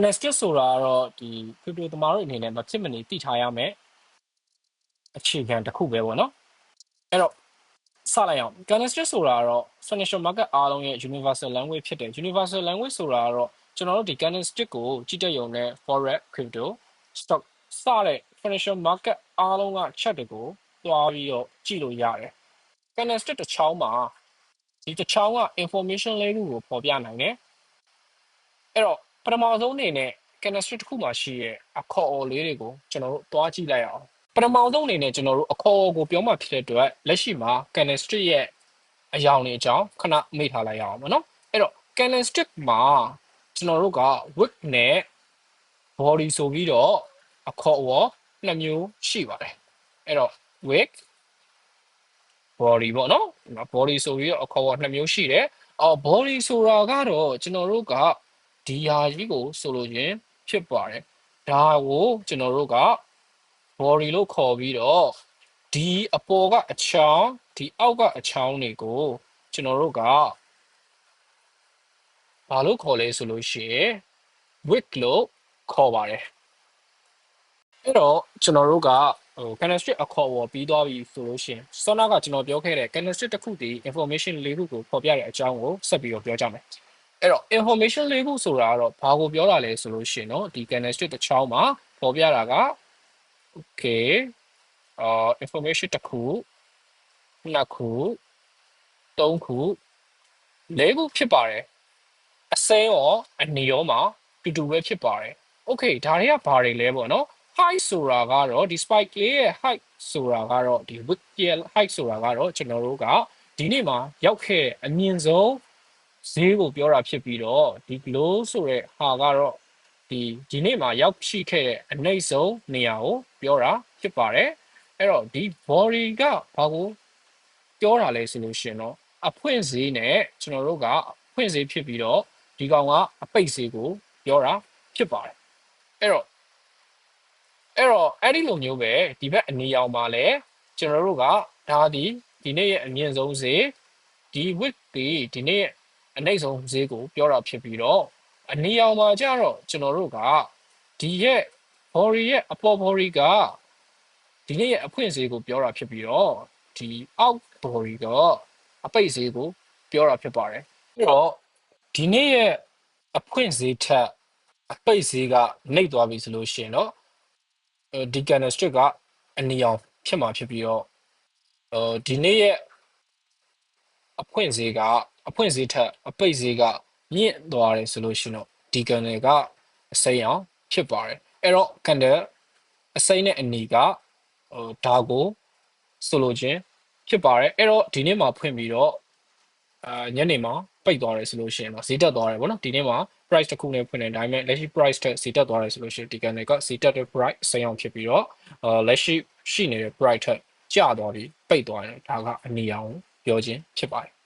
Nested ဆိုတာကတော့ဒီ crypto သမားတွေအနေနဲ့မဖြစ်မနေသိထားရမယ်အခြေခံတစ်ခုပဲပေါ့နော်အဲ့တော့စလိုက်အောင် Nested ဆိုတာကတော့ financial market အားလုံးရဲ့ universal language ဖြစ်တယ် universal language ဆိုတာကတော့ကျွန်တော်တို့ဒီ Nested ကိုကြည့်တဲ့ရုံနဲ့ forex crypto stock စတဲ့ financial market အားလုံးက chat တွေကိုသွားပြီးတော့ကြည့်လို့ရတယ် Nested တစ်ချောင်းမှာဒီတစ်ချောင်းက information လေးခုကိုပေါ်ပြနိုင်တယ်အဲ့တော့ပထမဆုံးအနေနဲ့ chemistry တစ်ခုမှာရှိရဲ့အခေါ်အဝေါ်လေးတွေကိုကျွန်တော်တို့တွားကြည့်လိုက်အောင်ပထမဆုံးအနေနဲ့ကျွန်တော်တို့အခေါ်အဝေါ်ကိုပြောမှဖြစ်တဲ့အတွက်လက်ရှိမှာ chemistry ရဲ့အယောင်တွေအကြောင်းခဏမေ့ထားလိုက်ရအောင်ပေါ့နော်အဲ့တော့ chemistry မှာကျွန်တော်တို့က wick နဲ့ body ဆိုပြီးတော့အခေါ်အဝေါ်နှစ်မျိုးရှိပါတယ်အဲ့တော့ wick body ပေါ့နော် body ဆိုပြီးတော့အခေါ်အဝေါ်နှစ်မျိုးရှိတယ်body ဆိုတာကတော့ကျွန်တော်တို့ကဒီဟာကြီးကိုဆိုလို့ရင်ဖြစ်ပါတယ်ဒါကိုကျွန်တော်တို့က body လို့ခေါ်ပြီးတော့ဒီအပေါ်ကအချောင်းဒီအောက်ကအချောင်းတွေကိုကျွန်တော်တို့ကဘာလို့ခေါ်လဲဆိုလို့ရှိရင် width လို့ခေါ်ပါတယ်အဲ့တော့ကျွန်တော်တို့ကchemistry အခေါ်အဝေါ်ပြီးသွားပြီဆိုလို့ရှိရင်စောနာကကျွန်တော်ပြောခဲ့တဲ့ chemistry တစ်ခုတည်း information လေးခုကိုပေါ်ပြတဲ့အကြောင်းကိုဆက်ပြီးတော့ပြောကြမယ်အဲ့တော့ information လေးခုဆိုတာကတော့ဘာကိုပြောတာလဲဆိုလို့ရှိရင်တော့ဒီ chemistry တစ်ချောင်းမှာပေါ်ပြတာက okay information တစ်ခုနှစ်ခုသုံးခုလေးခုဖြစ်ပါတယ်အစင်းရောအနေရောမှာတူတူပဲဖြစ်ပါတယ် okay ဒါတွေကဘာတွေလဲပေါ့နော် height ဆိုတာကတော့ဒီ spike လေးရဲ့ height ဆိုတာကတော့ဒီ width ရဲ့ height ဆိုတာကတော့ကျွန်တော်တို့ကဒီနေ့မှာရောက်ခဲ့အမြင့်ဆုံးဈေးကိုပြောတာဖြစ်ပြီးတော့ဒီ glow ဆိုတဲ့ဟာကတော့ဒီနေ့မှာရောက်ရှိခဲ့တဲ့အနှိမ့်ဆုံးနေရာကိုပြောတာဖြစ်ပါတယ်အဲ့တော့ဒီ body ကဘာကိုပြောတာလဲဆိုလို့ရှင်တော့အဖွင့်ဈေးနဲ့ကျွန်တော်တို့ကအဖွင့်ဈေးဖြစ်ပြီးတော့ဒီကောင်ကအပိတ်ဈေးကိုပြောတာဖြစ်ပါတယ်အဲ့တော့အဲ့ဒီလိုမျိုးပဲဒီဘက်အနေအောင်မှာလဲကျွန်တော်တို့ကဒါဒီနေ့ရဲ့အမြင့်ဆုံးဈေးဒီ width ဒီနေ့ရဲ့အနှိမ့်ဆုံးဈေးကိုပြောတာဖြစ်ပြီးတော့အနေအောင်မှာကျတော့ကျွန်တော်တို့ကဒီရဲ့ body ရဲ့အပေါ် body ကဒီနေ့ရဲ့အဖွင့်ဈေးကိုပြောတာဖြစ်ပြီးတော့ဒီအောက် body ကအပိတ်ဈေးကိုပြောတာဖြစ်ပါတယ်အဲ့တော့ဒီနေ့ရဲ့အဖွင့်ဈေးထက်အပိတ်ဈေးကနှိပ်သွားပြီဆိုလို့ရှိရင်တော့ဒီ candlestick ကအနီအောင်ဖြစ်မှာဖြစ်ပြီးတော့ဒီနေ့ရဲ့အဖွင့်ဈေးကအဖွင့်ဈေးထက်အပိတ်ဈေးကမြင့်သွားတယ်ဆိုလို့ရှိရင်တော့ဒီ candle ကအစိမ်းအောင်ဖြစ်ပါတယ်အဲ့တော့ candle အစိမ်းနဲ့အနီကဒါကိုဆိုလိုခြင်းဖြစ်ပါတယ်အဲ့တော့ဒီနေ့မှာဖွင့်ပြီးတော့ညနေမှာပိတ်သွားတယ်ဆိုလို့ရှိရင်တော့ဈေးတက်သွားတယ်ဗောနော်ဒီနေ့မှာ price တစ်ခုနဲ့ဖွင့်တယ်ဒါပေမဲ့လက်ရှိ price တက်ဈေးတက်သွားတယ်ဆိုလို့ရှိရင်ဒီ candle ကဈေးတက်တဲ့ price အစိမ်းအောင်ဖြစ်ပြီးတော့လက်ရှိရှိနေတဲ့ price ထက်ကျသွားပြီးပိတ်သွားတယ်ဒါကအနီအောင်ပြောခြင်းဖြစ်ပါတယ်